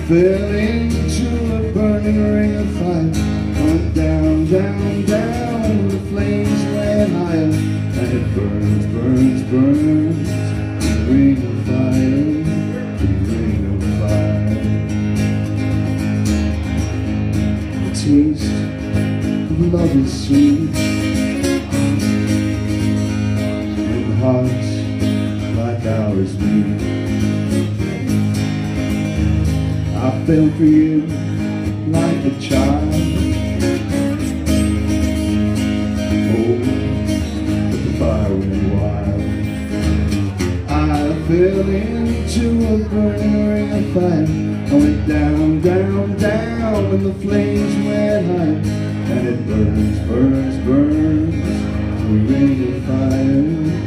fell into a burning ring of fire. Went down, down, down, the flames went higher, and it burns, burns, burns, the ring of fire, the ring of fire. The taste of love is sweet, and hearts like ours beat. I fell for you like a child. Oh, but the fire went wild. I fell into a burning ring of fire. I went down, down, down, and the flames went high. And it burns, burns, burns, the ring of fire.